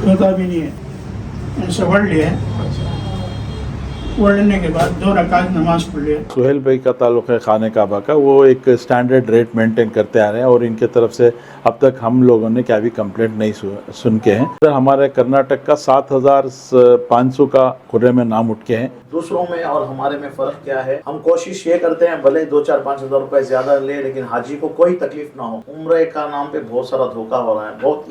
सोता भी नहीं है, ऐसे पढ़ लिया, पढ़ने के बाद 2 रकात नमाज पढ़ लिया। सुहेल भाई का ताल्लुक़ है खाने काबा का, वो एक स्टैंडर्ड रेट मेंटेन करते आ रहे हैं और इनके तरफ से अब तक हम लोगों ने क्या भी कंप्लेंट नहीं सुन के हैं। तो हमारे कर्नाटक का 7,500 का खुरे में नाम उठ के हैं। दूसरों में और हमारे में फ़र्क क्या है? हम कोशिश ये करते हैं भले 2-4-5 हज़ार रुपए ज़्यादा ले, लेकिन हाजी को कोई तकलीफ ना हो। उम्रे का नाम पे बहुत सारा धोखा हो रहा है, बहुत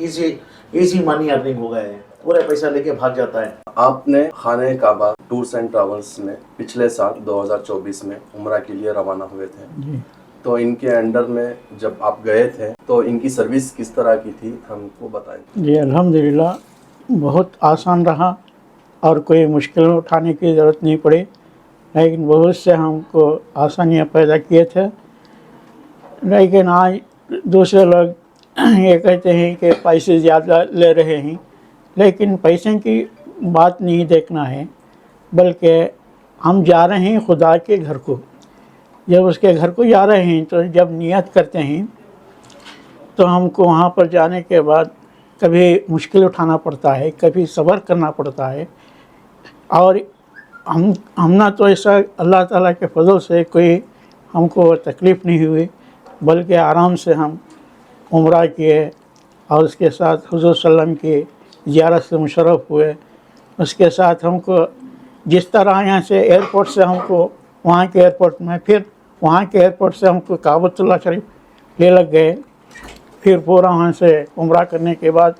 इजी मनी अर्निंग हो गए हैं, पूरे पैसा लेके भाग जाता है। आपने खाने काबा टूर्स एंड ट्रैवल्स में पिछले साल 2024 में उम्रा के लिए रवाना हुए थे, तो इनके अंडर में जब आप गए थे तो इनकी सर्विस किस तरह की थी, हमको बताएं। जी अल्हम्दुलिल्लाह बहुत आसान रहा और कोई मुश्किल उठाने की ज़रूरत नहीं पड़ी, लेकिन बहुत से हमको आसानियाँ पैदा किए थे। लेकिन आज दूसरे लोग ये कहते हैं कि पैसे ज़्यादा ले रहे हैं, लेकिन पैसे की बात नहीं देखना है, बल्कि हम जा रहे हैं खुदा के घर को। जब उसके घर को जा रहे हैं तो जब नियत करते हैं तो हमको वहाँ पर जाने के बाद कभी मुश्किल उठाना पड़ता है, कभी सब्र करना पड़ता है। और हम ना तो ऐसा अल्लाह ताला के फजल से कोई हमको तकलीफ़ नहीं हुई, बल्कि आराम से हम उम्रा किए और उसके साथ हुज़ूर सल्लम की ज़ियारत से मुशर्रफ हुए। उसके साथ हमको जिस तरह यहाँ से एयरपोर्ट से हमको वहाँ के एयरपोर्ट में, फिर वहाँ के एयरपोर्ट से हमको काबतुल्लाह शरीफ ले लग गए, फिर पूरा वहाँ से उम्रा करने के बाद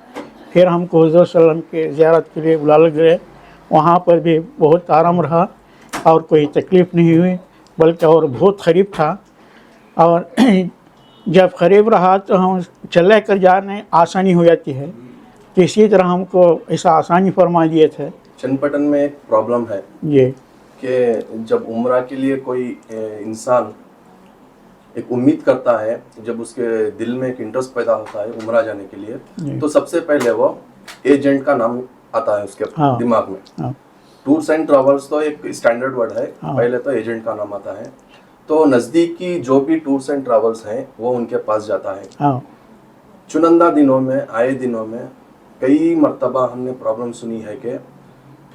फिर हमको हुज़ूर सल्लम की ज़ियारत के लिए बुला लग गए। वहाँ पर भी बहुत आराम रहा और कोई तकलीफ़ नहीं हुई, बल्कि और बहुत क़रीब था। और जब क़रीब रहा तो हम चले कर जाने आसानी हो जाती है, तो इसी तरह हमको ऐसा आसानी फरमा दिए थे। चन्नपट्टन में एक प्रॉब्लम है ये कि जब उम्रा के लिए कोई इंसान एक उम्मीद करता है, जब उसके दिल में एक इंटरेस्ट पैदा होता है उम्रा जाने के लिए, तो सबसे पहले वो एजेंट का नाम आता है उसके दिमाग में। टूर्स एंड ट्रैवल्स तो एक स्टैंडर्ड वर्ड है, पहले तो एजेंट का नाम आता है। तो नज़दीकी जो भी टूर्स एंड ट्रैवल्स हैं वो उनके पास जाता है। चुनिंदा दिनों में, आए दिनों में कई मर्तबा हमने प्रॉब्लम सुनी है कि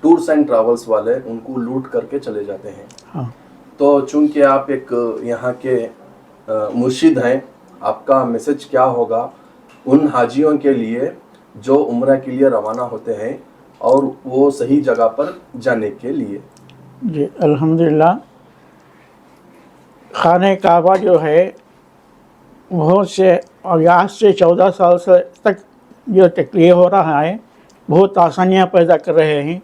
टूर्स एंड ट्रैवल्स वाले उनको लूट करके चले जाते हैं। तो चूंकि आप एक यहाँ के मुर्शिद हैं, आपका मैसेज क्या होगा उन हाजियों के लिए जो उम्रा के लिए रवाना होते हैं और वो सही जगह पर जाने के लिए? जी अल्हम्दुलिल्लाह खाने काबा जो है बहुत से और आज से 14 साल से तक जो तकलीफ हो रहा है, बहुत आसानियाँ पैदा कर रहे हैं।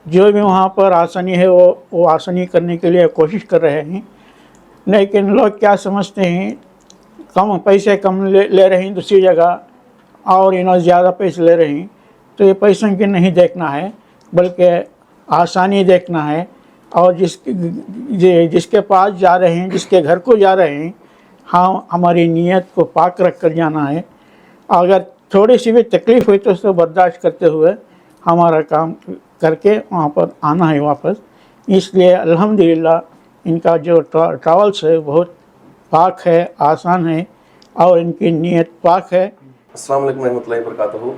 जो भी वहाँ पर आसानी है वो आसानी करने के लिए कोशिश कर रहे हैं, लेकिन लोग क्या समझते हैं कम पैसे कम ले रहे हैं दूसरी जगह और इन्होंने ज़्यादा पैसे ले रहे हैं। तो ये पैसों की नहीं देखना है, बल्कि आसानी देखना है। और जिसके पास जा रहे हैं, जिसके घर को जा रहे हैं, हाँ हमारी नीयत को पाक रख कर जाना है। अगर थोड़ी सी भी तकलीफ़ हुई तो उसको बर्दाश्त करते हुए हमारा काम करके वहाँ पर आना है वापस। इसलिए अल्हम्दुलिल्लाह इनका जो ट्रैवल्स है बहुत पाक है, आसान है और इनकी नीयत पाक है। अस्सलाम वालेकुम रहमतुल्लाहि व बरकातहू।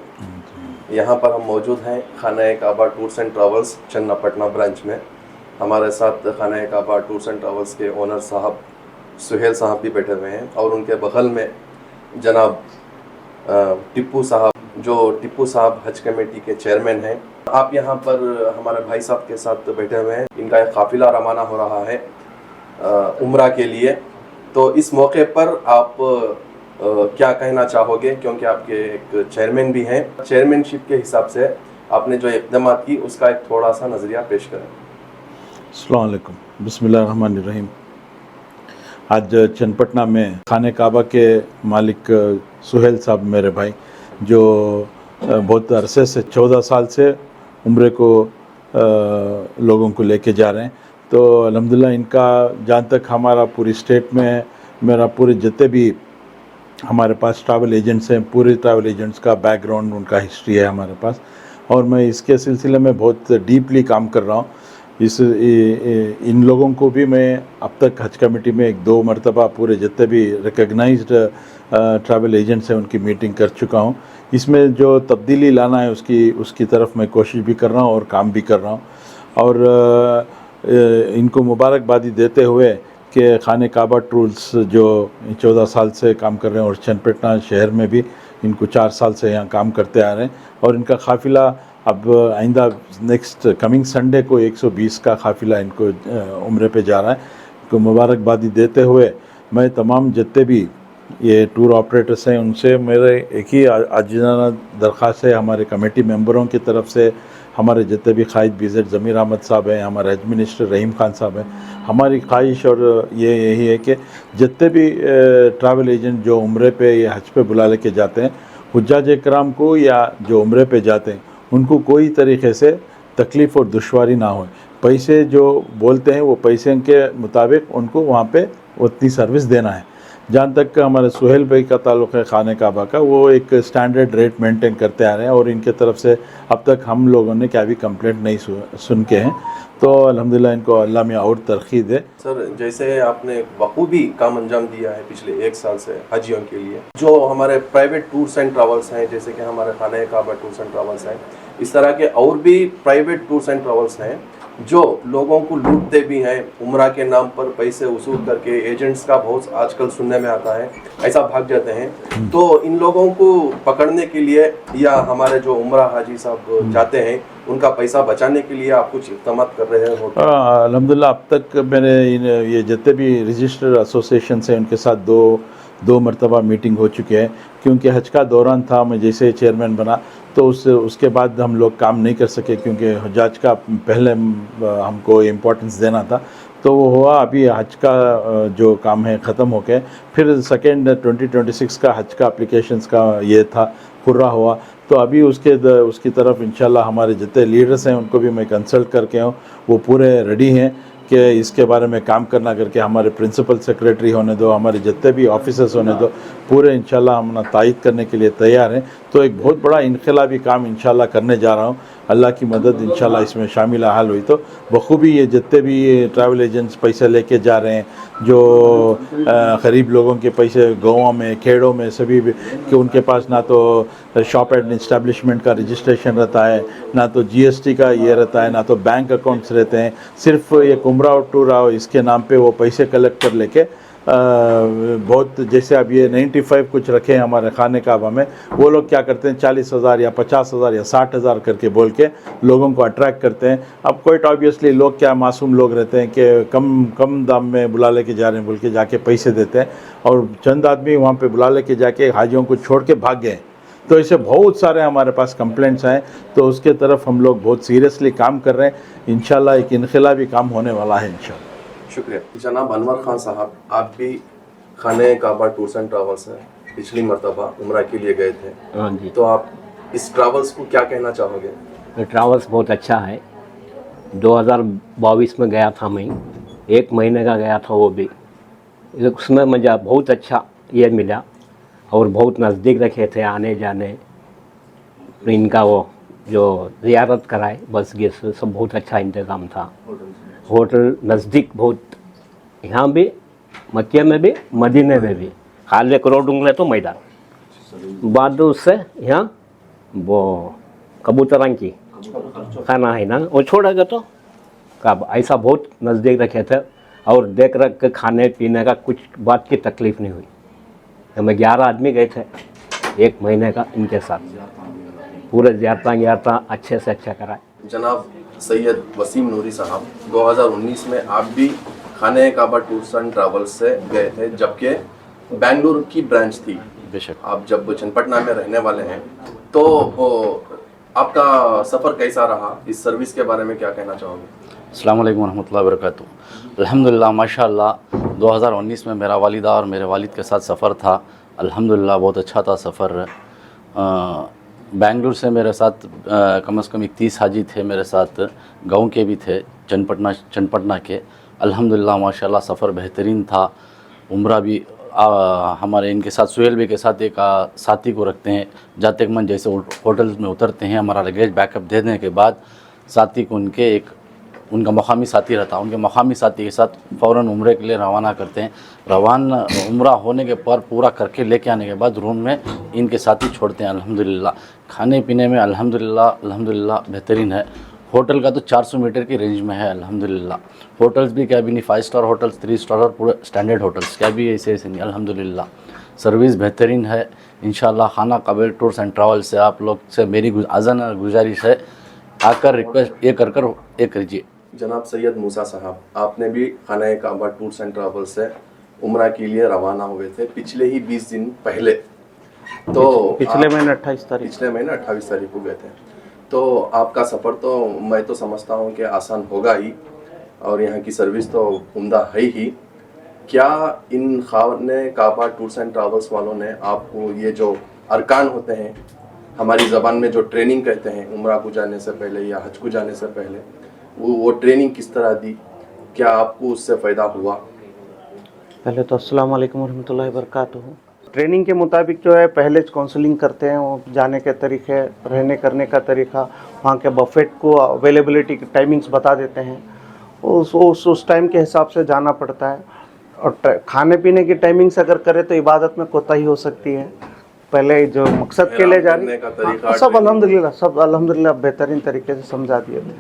यहाँ पर हम मौजूद हैं Khana Kaba tours and travels Channapatna branch में। हमारे साथ Khana Kaba tours and travels के ओनर साहब सुहेल साहब भी बैठे हुए हैं और उनके बगल में जनाब टिप्पू साहब, जो टिप्पू साहब हज कमेटी के चेयरमैन हैं। आप यहाँ पर हमारे भाई साहब के साथ बैठे हुए हैं। इनका एक काफ़िला रवाना हो रहा है उम्रा के लिए, तो इस मौके पर आप क्या कहना चाहोगे, क्योंकि आपके एक चेयरमैन भी हैं, चेयरमैनशिप के हिसाब से आपने जो इक़दाम की उसका एक थोड़ा सा नज़रिया पेश करें। अस्सलाम वालेकुम, बिस्मिल्लाहिर्रहमानिर्रहीम। आज चन्नपटना में खाने काबा के मालिक सुहेल साहब मेरे भाई, जो बहुत अरसे से 14 साल से उम्रे को लोगों को लेके जा रहे हैं। तो अल्हम्दुलिल्लाह इनका जहाँ तक हमारा पूरी स्टेट में मेरा पूरे जितने भी हमारे पास ट्रैवल एजेंट्स हैं, पूरे ट्रैवल एजेंट्स का बैकग्राउंड, उनका हिस्ट्री है हमारे पास, और मैं इसके सिलसिले में बहुत डीपली काम कर रहा हूँ। इन लोगों को भी मैं अब तक हज कमेटी में 1-2 मरतबा पूरे जितने भी रिकग्नाइज्ड ट्रैवल एजेंट्स हैं उनकी मीटिंग कर चुका हूँ। اس میں جو تبدیلی لانا ہے اس کی طرف میں کوشش بھی کر رہا ہوں اور کام بھی کر رہا ہوں، اور ان کو مبارکبادی دیتے ہوئے کہ خانہ کعبہ ٹورز جو 14 سال سے کام کر رہے ہیں اور چنپٹنا شہر میں بھی ان کو 4 سال سے یہاں کام کرتے آ رہے ہیں، اور ان کا قافلہ اب آئندہ نیکسٹ کمنگ سنڈے کو 120 کا قافلہ ان کو عمرے پہ جا رہا ہے۔ ان کو مبارکبادی دیتے ہوئے میں تمام جتنے بھی یہ ٹور آپریٹرس ہیں ان سے میرے ایک ہی عاجزانہ درخواست ہے، ہمارے کمیٹی ممبروں کی طرف سے، ہمارے جتنے بھی قائد BZ ضمیر احمد صاحب ہیں، ہمارے حج منسٹر رحیم خان صاحب ہیں، ہماری خواہش اور یہی ہے کہ جتنے بھی ٹریول ایجنٹ جو عمرے پہ یا حج پہ بلا لے کے جاتے ہیں، حجاج اکرام کو یا جو عمرے پہ جاتے ہیں ان کو کوئی طریقے سے تکلیف اور دشواری نہ ہو، پیسے جو بولتے ہیں وہ پیسے کے مطابق ان کو وہاں پہ اتنی سروس دینا ہے۔ جہاں تک ہمارے سہیل بھائی کا تعلق ہے خانہ کعبہ کا، وہ ایک سٹینڈرڈ ریٹ مینٹین کرتے آ رہے ہیں، اور ان کے طرف سے اب تک ہم لوگوں نے کیا بھی کمپلینٹ نہیں سن کے ہیں، تو الحمدللہ ان کو اللہ میں اور ترقی دے۔ سر، جیسے آپ نے بخوبی کام انجام دیا ہے پچھلے 1 سال سے حجیوں کے لیے، جو ہمارے پرائیویٹ ٹورس اینڈ ٹریولس ہیں جیسے کہ ہمارے خانہ کعبہ ٹورس اینڈ ٹریولس ہیں، اس طرح کے اور بھی پرائیویٹ ٹورس اینڈ ٹریولس ہیں جو لوگوں کو لوٹتے بھی ہیں، عمرہ کے نام پر پیسے وصول کر کے، ایجنٹس کا بہت آج کل سننے میں آتا ہے، ایسا بھاگ جاتے ہیں، تو ان لوگوں کو پکڑنے کے لیے یا ہمارے جو عمرہ حاجی صاحب جاتے ہیں ان کا پیسہ بچانے کے لیے آپ کچھ اقدامات کر رہے ہیں؟ الحمدللہ اب تک میرے یہ جتنے بھی رجسٹرڈ ایسوسیشنس ہیں ان کے ساتھ دو مرتبہ میٹنگ ہو چکے ہیں، کیونکہ حج کا دوران تھا، میں جیسے چیئرمین بنا تو اس کے بعد ہم لوگ کام نہیں کر سکے، کیونکہ حجاج کا پہلے ہم کو امپورٹنس دینا تھا، تو وہ ہوا۔ ابھی حج کا جو کام ہے ختم ہو کے پھر سیکنڈ 2026 کا حج کا اپلیکیشنز کا یہ تھا پورا ہوا، تو ابھی اس کی طرف انشاءاللہ ہمارے جتنے لیڈرز ہیں ان کو بھی میں کنسلٹ کر کے ہوں، وہ پورے ریڈی ہیں کہ اس کے بارے میں کام کرنا کر کے، ہمارے پرنسپل سیکریٹری ہونے دو، ہمارے جتنے بھی آفیسرز ہونے دو، پورے انشاءاللہ ہم تائید کرنے کے لیے تیار ہیں۔ تو ایک بہت بڑا انقلابی کام انشاءاللہ کرنے جا رہا ہوں، اللہ کی مدد انشاءاللہ اس میں شامل حال ہوئی تو بخوبی یہ جتنے بھی ٹریول ایجنٹس پیسے لے کے جا رہے ہیں، جو غریب لوگوں کے پیسے گاؤں میں، کھیڑوں میں سبھی کہ ان کے پاس نہ تو شاپ اینڈ اسٹیبلشمنٹ کا رجسٹریشن رہتا ہے، نہ تو GST کا یہ رہتا ہے، نہ تو بینک اکاؤنٹس رہتے ہیں، صرف ایک عمرہ اور ٹور آؤ اس کے نام پہ وہ پیسے کلیکٹ کر لے کے بہت، جیسے اب یہ 95 کچھ رکھے ہیں ہمارے خانہ کعبہ میں، وہ لوگ کیا کرتے ہیں 40,000 یا 50,000 یا 60,000 کر کے بول کے لوگوں کو اٹریکٹ کرتے ہیں۔ اب کوئٹ آبویسلی لوگ کیا معصوم لوگ رہتے ہیں کہ کم دام میں بلا لے کے جا رہے ہیں بول کے جا کے پیسے دیتے ہیں، اور چند آدمی وہاں پہ بلا لے کے جا کے حاجیوں کو چھوڑ کے بھاگ گئے، تو ایسے بہت سارے ہمارے پاس کمپلینٹس ہیں، تو اس کے طرف ہم لوگ بہت سیریسلی کام کر رہے ہیں، انشاءاللہ ایک انقلابی کام ہونے والا ہے انشاءاللہ۔ شکریہ جناب انور خان صاحب، آپ بھی خانہ کعبہ ٹورس اینڈ ٹریولس سے پچھلی مرتبہ عمرہ کے لیے گئے تھے، ہاں جی، تو آپ اس ٹریولس کو کیا کہنا چاہو گے؟ ٹریولس بہت اچھا ہے۔ 2022 میں گیا تھا میں، 1 مہینے کا گیا تھا، وہ بھی اس میں مجھے بہت اچھا یہ ملا، اور بہت نزدیک رکھے تھے آنے جانے، ان کا وہ جو زیارت کرائے بس گیس سب بہت اچھا انتظام تھا، ہوٹل نزدیک بہت، یہاں بھی مکہ میں بھی مدینے میں بھی، خالی کروڑ ڈونگلے تو میدان بعد اس سے یہاں وہ کبوتران کی کھانا ہے نا وہ چھوڑا گیا، تو کب ایسا بہت نزدیک رکھے تھے، اور دیکھ رکھ کے کھانے پینے کا کچھ بات کی تکلیف نہیں ہوئی۔ ہمیں 11 آدمی گئے تھے 1 مہینے کا، ان کے ساتھ پورے زیارتیں اچھے سے اچھا کرائے۔ جناب سید وسیم نوری صاحب، 2019 میں آپ بھی خانہ کعبہ ٹورس اینڈ ٹریولس سے گئے تھے، جبکہ بنگلور کی برانچ تھی، بے شک آپ جب چنپٹنا میں رہنے والے ہیں، تو آپ کا سفر کیسا رہا؟ اس سروس کے بارے میں کیا کہنا چاہو گے؟ السلام علیکم ورحمۃ اللہ وبرکاتہ۔ الحمدللہ ماشاء اللہ 2019 میں میرا والدہ اور میرے والد کے ساتھ سفر تھا، الحمدللہ بہت اچھا تھا سفر۔ بنگلور سے میرے ساتھ کم از کم 31 حاجی تھے میرے ساتھ، گاؤں کے بھی تھے، چنپٹنا کے۔ الحمدللہ ماشاء اللہ سفر بہترین تھا۔ عمرہ بھی ہمارے ان کے ساتھ سہیل بھائی کے ساتھ ایک ساتھی کو رکھتے ہیں، جاتے من جیسے ہوٹلز میں اترتے ہیں، ہمارا لگیج بیک اپ دینے کے بعد ساتھی کو ان کے ایک उनका मकामी साथी रहता, उनके मकामी साथी के साथ फ़ौरन उम्रे के लिए रवाना करते हैं। रवाना उम्रा होने के पर पूरा करके लेके आने के बाद रूम में इनके साथी छोड़ते हैं। अल्हम्दुलिल्लाह खाने पीने में अल्हम्दुलिल्लाह बेहतरीन है। होटल का तो 400 मीटर की रेंज में है अल्हम्दुलिल्लाह। होटल्स भी क्या भी नहीं, 5 स्टार होटल्स, 3 स्टार और पूरे स्टैंडर्ड होटल्स क्या भी ऐसे नहीं अल्हम्दुलिल्लाह। सर्विस बेहतरीन है इंशाल्लाह। खाना काबिल टूर्स एंड ट्रैवल से आप लोग से मेरी आज़ाना गुजारिश है, आकर रिक्वेस्ट ये कीजिए। जनाब सैयद मूसा साहब, आपने भी खाना काबा टूर्स एंड ट्रैवल से उम्रा के लिए रवाना हुए थे पिछले ही 20 दिन पहले। तो पिछले महीने 28 तारीख पिछले महीने 28 तारीख को गए थे। तो आपका सफ़र तो मैं तो समझता हूँ कि आसान होगा ही, और यहाँ की सर्विस तो उम्दा है ही। क्या इन खाने काबा टूर्स एंड ट्रैवल्स वालों ने आपको ये जो अरकान होते हैं, हमारी ज़बान में जो ट्रेनिंग कहते हैं उम्रा को जाने से पहले या हज को जाने से पहले, वो ट्रेनिंग किस तरह दी? क्या आपको उससे फ़ायदा हुआ? पहले तो अस्सलाम वालेकुम रहमतुल्लाहि व बरकातुहू। ट्रेनिंग के मुताबिक जो है पहले काउंसलिंग करते हैं, वो जाने के तरीके, रहने करने का तरीका, वहाँ के बफेट को अवेलेबिलिटी की टाइमिंग्स बता देते हैं। उस टाइम के हिसाब से जाना पड़ता है। और खाने पीने की टाइमिंग्स अगर करें तो इबादत में कोताही हो सकती है। पहले जो मकसद के लिए जाने का तरीका, सब अल्हम्दुलिल्लाह बेहतरीन तरीके से समझा दिए थे,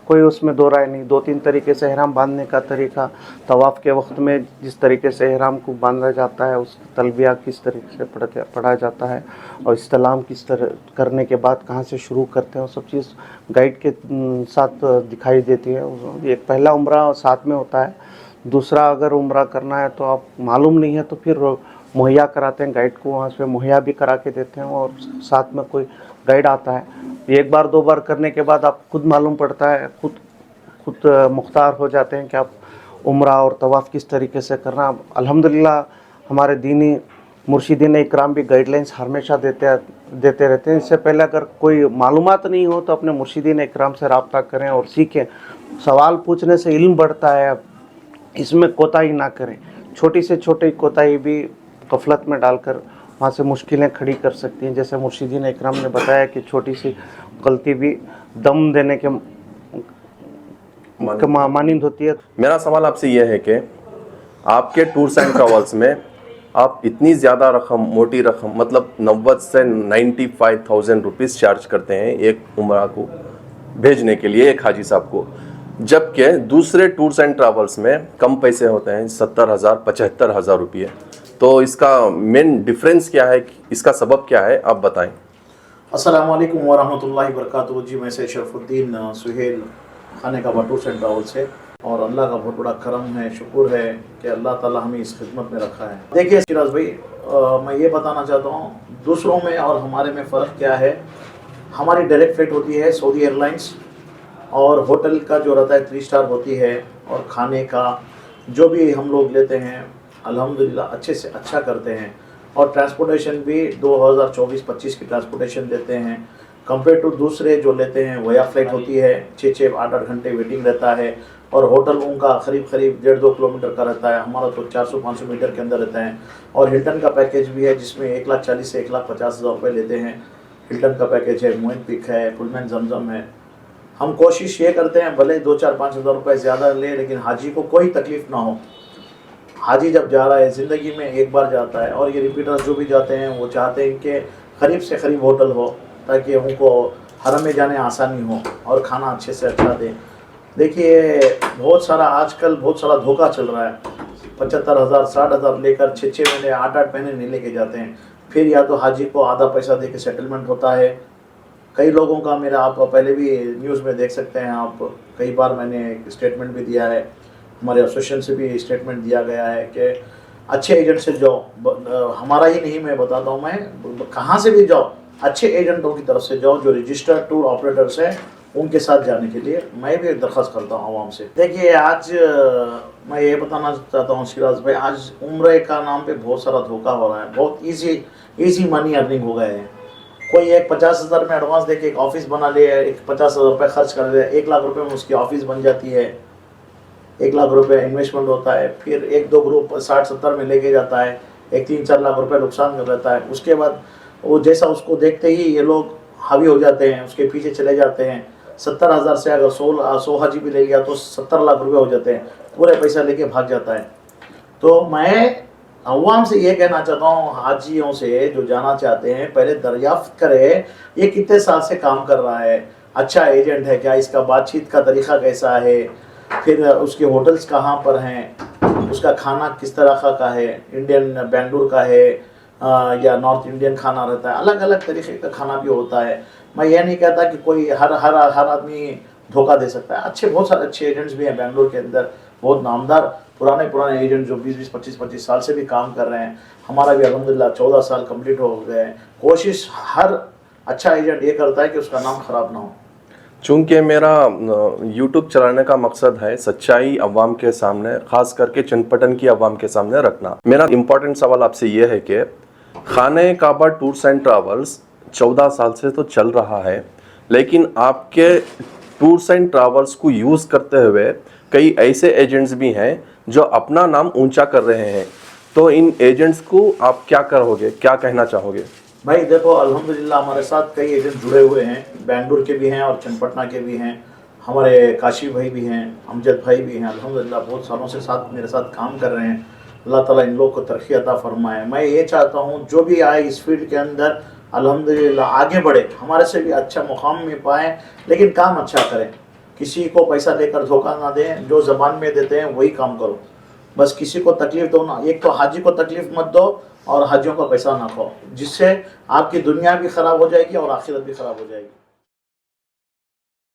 कोई उसमें दो राय नहीं। 2-3 तरीके से एहराम बांधने का तरीका, तवाफ़ के वक्त में जिस तरीके से एहराम को बांधा जाता है, उस तलबिया किस तरीके से पढ़ा जाता है, और इस्लाम किस तरह करने के बाद कहाँ से शुरू करते हैं, वो सब चीज़ गाइड के साथ दिखाई देती है। एक पहला उम्रा साथ में होता है, दूसरा अगर उम्रा करना है तो आप मालूम नहीं है तो फिर मुहैया कराते हैं, गाइड को वहाँ से मुहैया भी करा के देते हैं, और साथ में कोई गाइड आता है। एक बार 2 बार करने के बाद आप खुद मालूम पड़ता है, खुद मुख्तार हो जाते हैं कि आप उम्रा और तवाफ़ किस तरीके से करना। अल्हम्दुलिल्लाह हमारे दीनी मुर्शिदीन इकराम भी गाइडलाइंस हमेशा देते रहते हैं। इससे पहले अगर कोई मालूमात नहीं हो तो अपने मुर्शिदीन इकराम से रब्ता करें और सीखें। सवाल पूछने से इल्म बढ़ता है, इसमें कोताही ना करें। छोटी से छोटी कोताही भी गफलत में डालकर वहाँ से मुश्किलें खड़ी कर सकती हैं। जैसे मुर्शिदीन इकराम ने बताया कि छोटी सी गलती भी दम देने के मानिंद होती है। मेरा सवाल आपसे यह है कि आपके टूर्स एंड ट्रैवल्स में आप इतनी ज़्यादा रकम, मोटी रकम, मतलब 90 से 95,000 रुपीज़ चार्ज करते हैं एक उम्रा को भेजने के लिए, एक हाजी साहब को, जबकि दूसरे टूर्स एंड ट्रैवल्स में कम पैसे होते हैं, 70,000 75,000 रुपये। तो इसका मेन डिफरेंस क्या है, इसका सबब क्या है, आप बताएं। अस्सलाम वालेकुम व रहमतुल्लाहि व बरकातुहू। जी मैं से शरफुद्दीन सुहेल खाने का टूर्स एंड ट्रैवल से, और अल्लाह का बहुत बड़ा करम है, शुक्र है कि अल्लाह ताला हमें इस खिदमत में रखा है। देखिए शिराज भाई, मैं ये बताना चाहता हूँ दूसरों में और हमारे में फ़र्क क्या है। हमारी डायरेक्ट फ्लाइट होती है सऊदी एयरलाइंस, और होटल का जो रहता है 3 स्टार होती है, और खाने का जो भी हम लोग लेते हैं अल्हम्दुलिल्लाह अच्छे से अच्छा करते हैं। और ट्रांसपोर्टेशन भी 2024-25 की ट्रांसपोर्टेशन देते हैं, कंपेयर टू दूसरे जो लेते हैं वया फ्लाइट होती है, 6-6 8-8 घंटे वेटिंग रहता है, और होटल उनका करीब 1.5-2 किलोमीटर का रहता है। हमारा तो 400-500 मीटर के अंदर रहता है। और हिल्टन का पैकेज भी है जिसमें 1,40,000 से 1,50,000 रुपये लेते हैं। हिल्टन का पैकेज है, मोइन पिक है, पुलमैन जमजम है। हम कोशिश ये करते हैं भले 2-4-5 हज़ार रुपये ज़्यादा ले, लेकिन हाजी को कोई तकलीफ़ ना हो। हाजी जब जा रहा है ज़िंदगी में एक बार जाता है, और ये रिपीटर्स जो भी जाते हैं वो चाहते हैं कि करीब से करीब होटल हो ताकि उनको हरम में जाने आसानी हो और खाना अच्छे से अच्छा दें। देखिए बहुत सारा धोखा चल रहा है। 75,000 60,000 लेकर 6-6 महीने 8-8 महीने नहीं लेके जाते हैं। फिर या तो हाजी को आधा पैसा दे के सेटलमेंट होता है। कई लोगों का, मेरा आप पहले भी न्यूज़ में देख सकते हैं आप, कई बार मैंने स्टेटमेंट भी दिया है, हमारे एसोसिएशन से भी स्टेटमेंट दिया गया है कि अच्छे एजेंट से जाओ। हमारा ही नहीं, मैं बताता हूँ, मैं कहाँ से भी जाओ, अच्छे एजेंटों की तरफ से जाओ जो रजिस्टर्ड टूर ऑपरेटर्स हैं, उनके साथ जाने के लिए मैं भी दरख्वास्त करता हूँ आवाम से। देखिए आज मैं ये बताना चाहता हूँ सिराज भाई, आज उम्रे का नाम पे बहुत सारा धोखा हो रहा है। बहुत ईजी मनी अर्निंग हो गए हैं। कोई एक 50,000 में एडवांस देके एक ऑफिस बना ले, एक 50,000 रुपये खर्च कर ले, 1 लाख रुपये में उसकी ऑफिस बन जाती है। 1 लाख रुपये इन्वेस्टमेंट होता है, फिर 1-2 ग्रुप 60-70 में लेके जाता है, एक 3-4 लाख रुपये नुकसान कर रहता है। उसके बाद वो जैसा उसको देखते ही ये लोग हावी हो जाते हैं, उसके पीछे चले जाते हैं। 70,000 से अगर 100 हाजी भी ले लिया तो 70 लाख रुपए हो जाते हैं, पूरे पैसा लेके भाग जाता है। तो मैं अवाम से ये कहना चाहता हूँ, हाजियों से जो जाना चाहते हैं पहले दरियाफ्त करे ये कितने साल से काम कर रहा है, अच्छा एजेंट है क्या, इसका बातचीत का तरीका कैसा है, फिर उसके होटल्स कहाँ पर हैं, उसका खाना किस तरह का है, इंडियन बेंगलुरु का है या नॉर्थ इंडियन खाना रहता है, अलग अलग तरीके का खाना भी होता है। मैं ये नहीं कहता कि कोई हर आदमी धोखा दे सकता है, अच्छे बहुत सारे अच्छे एजेंट्स भी हैं बेंगलुरु के अंदर, बहुत नामदार पुराने एजेंट जो 20 25 साल से भी काम कर रहे हैं। हमारा भी अल्हम्दुलिल्लाह 14 साल कंप्लीट हो गए हैं। कोशिश हर अच्छा एजेंट ये करता है कि उसका नाम खराब ना हो। चूंकि मेरा YouTube चलाने का मकसद है सच्चाई अवाम के सामने, खास करके चनपटन की अवाम के सामने रखना। मेरा इम्पोर्टेंट सवाल आपसे ये है कि खाने काबा टूर्स एंड ट्रैवल्स 14 साल से तो चल रहा है, लेकिन आपके टूर्स एंड ट्रैवल्स को यूज़ करते हुए कई ऐसे एजेंट्स भी हैं जो अपना नाम ऊंचा कर रहे हैं, तो इन एजेंट्स को आप क्या करोगे, क्या कहना चाहोगे? भाई देखो, अल्हम्दुलिल्लाह हमारे साथ कई एजेंट जुड़े हुए हैं, बेंगलुरु के भी हैं और चनपटना के भी हैं, हमारे काशी भाई भी हैं, अमजद भाई भी हैं, अल्हम्दुलिल्लाह बहुत सालों से मेरे साथ काम कर रहे हैं। अल्लाह ताला इन लोग को तरक्की अता फरमाए। मैं ये चाहता हूँ जो भी आए इस फील्ड के अंदर अल्हम्दुलिल्लाह आगे बढ़े, हमारे से भी अच्छा मुकाम में पाएँ, लेकिन काम अच्छा करें, किसी को पैसा लेकर धोखा ना दें, जो ज़बान में देते हैं वही काम करो, बस किसी को तकलीफ दो ना, एक तो हाजी को तकलीफ मत दो और हाजियों का पैसा ना खाओ, जिससे आपकी दुनिया भी ख़राब हो जाएगी और आखिरत भी ख़राब हो जाएगी।